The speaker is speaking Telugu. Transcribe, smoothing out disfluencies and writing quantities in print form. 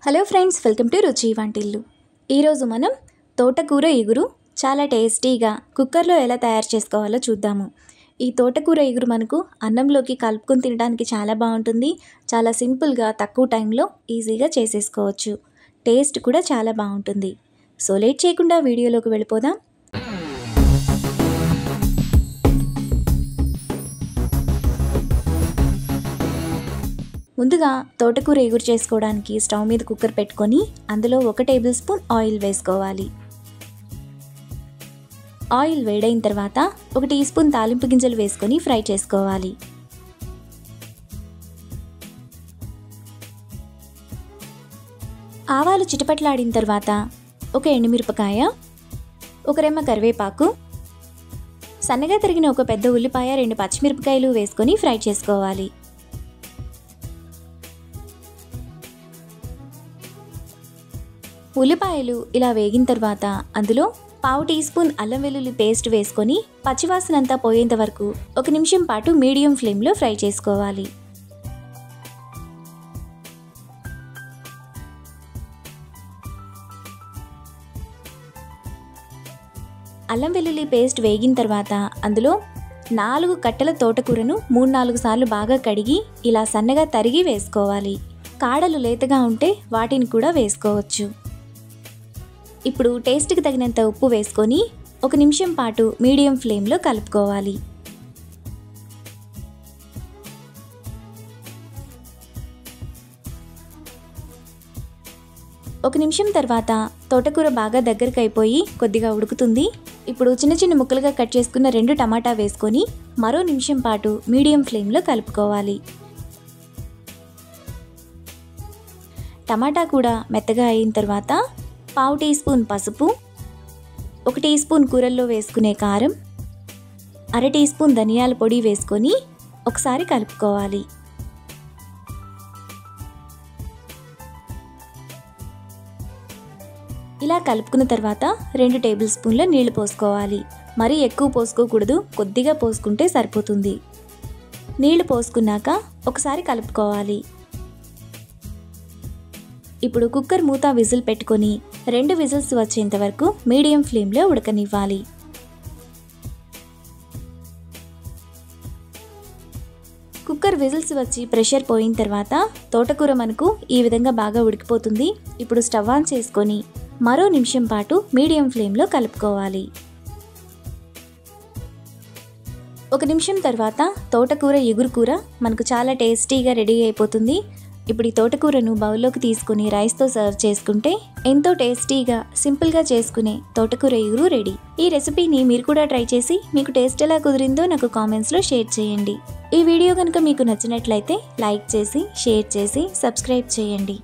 హలో ఫ్రెండ్స్, వెల్కమ్ టు రుచి వంటిల్లు. ఈరోజు మనం తోటకూర ఇగురు చాలా టేస్టీగా కుక్కర్లో ఎలా తయారు చేసుకోవాలో చూద్దాము. ఈ తోటకూర ఇగురు మనకు అన్నంలోకి కలుపుకొని తినడానికి చాలా బాగుంటుంది. చాలా సింపుల్గా తక్కువ టైంలో ఈజీగా చేసేసుకోవచ్చు. టేస్ట్ కూడా చాలా బాగుంటుంది. సో లేట్ చేయకుండా వీడియోలోకి వెళ్ళిపోదాం. ముందుగా తోటకూర ఎగురు చేసుకోవడానికి స్టవ్ మీద కుక్కర్ పెట్టుకొని అందులో 1 టేబుల్ స్పూన్ ఆయిల్ వేసుకోవాలి. ఆయిల్ వేడైన తర్వాత 1 టీ స్పూన్ తాలింపు గింజలు వేసుకొని ఫ్రై చేసుకోవాలి. ఆవాలు చిటపట్లాడిన తర్వాత 1 ఎండుమిరపకాయ, 1 రెమ్మ కరివేపాకు, సన్నగా తరిగిన 1 పెద్ద ఉల్లిపాయ, 2 పచ్చిమిరపకాయలు వేసుకొని ఫ్రై చేసుకోవాలి. ఉల్లిపాయలు ఇలా వేగిన తర్వాత అందులో 1/2 టీ స్పూన్ అల్లం వెల్లుల్లి పేస్ట్ వేసుకొని పచ్చివాసన అంతా పోయేంత వరకు 1 నిమిషం పాటు మీడియం ఫ్లేమ్లో ఫ్రై చేసుకోవాలి. అల్లం వెల్లుల్లి పేస్ట్ వేగిన తర్వాత అందులో 4 కట్టల తోటకూరను 3-4 సార్లు బాగా కడిగి ఇలా సన్నగా తరిగి వేసుకోవాలి. కాడలు లేతగా ఉంటే వాటిని కూడా వేసుకోవచ్చు. ఇప్పుడు టేస్ట్కి తగినంత ఉప్పు వేసుకొని 1 నిమిషం పాటు మీడియం ఫ్లేమ్లో కలుపుకోవాలి. ఒక నిమిషం తర్వాత తోటకూర బాగా దగ్గరకు అయిపోయి కొద్దిగా ఉడుకుతుంది. ఇప్పుడు చిన్న చిన్న ముక్కలుగా కట్ చేసుకున్న 2 టమాటా వేసుకొని మరో నిమిషం పాటు మీడియం ఫ్లేమ్లో కలుపుకోవాలి. టమాటా కూడా మెత్తగా అయిన తర్వాత 1/2 టీ స్పూన్ పసుపు, 1 టీ స్పూన్ కూరల్లో వేసుకునే కారం, 1/2 టీ స్పూన్ ధనియాల పొడి వేసుకొని ఒకసారి కలుపుకోవాలి. ఇలా కలుపుకున్న తర్వాత 2 టేబుల్ స్పూన్ల నీళ్లు పోసుకోవాలి. మరీ ఎక్కువ పోసుకోకూడదు, కొద్దిగా పోసుకుంటే సరిపోతుంది. నీళ్లు పోసుకున్నాక ఒకసారి కలుపుకోవాలి. ఇప్పుడు కుక్కర్ మూత విజిల్ పెట్టుకొని 2 విజిల్స్ వచ్చేంత వరకు మీడియం ఫ్లేమ్లో ఉడకనివ్వాలి. కుక్కర్ విజిల్స్ వచ్చి ప్రెషర్ పోయిన తర్వాత తోటకూర మనకు ఈ విధంగా బాగా ఉడికిపోతుంది. ఇప్పుడు స్టవ్ ఆన్ చేసుకొని మరో నిమిషం పాటు మీడియం ఫ్లేమ్లో కలుపుకోవాలి. 1 నిమిషం తర్వాత తోటకూర ఇగురు కూర మనకు చాలా టేస్టీగా రెడీ అయిపోతుంది. ఇప్పుడు ఈ తోటకూరను బౌల్లోకి తీసుకుని రైస్తో సర్వ్ చేసుకుంటే ఎంతో టేస్టీగా సింపుల్గా చేసుకునే తోటకూర ఇగురు రెడీ. ఈ రెసిపీని మీరు కూడా ట్రై చేసి మీకు టేస్ట్ ఎలా కుదిరిందో నాకు కామెంట్స్లో షేర్ చేయండి. ఈ వీడియో కనుక మీకు నచ్చినట్లయితే లైక్ చేసి, షేర్ చేసి, సబ్స్క్రైబ్ చేయండి.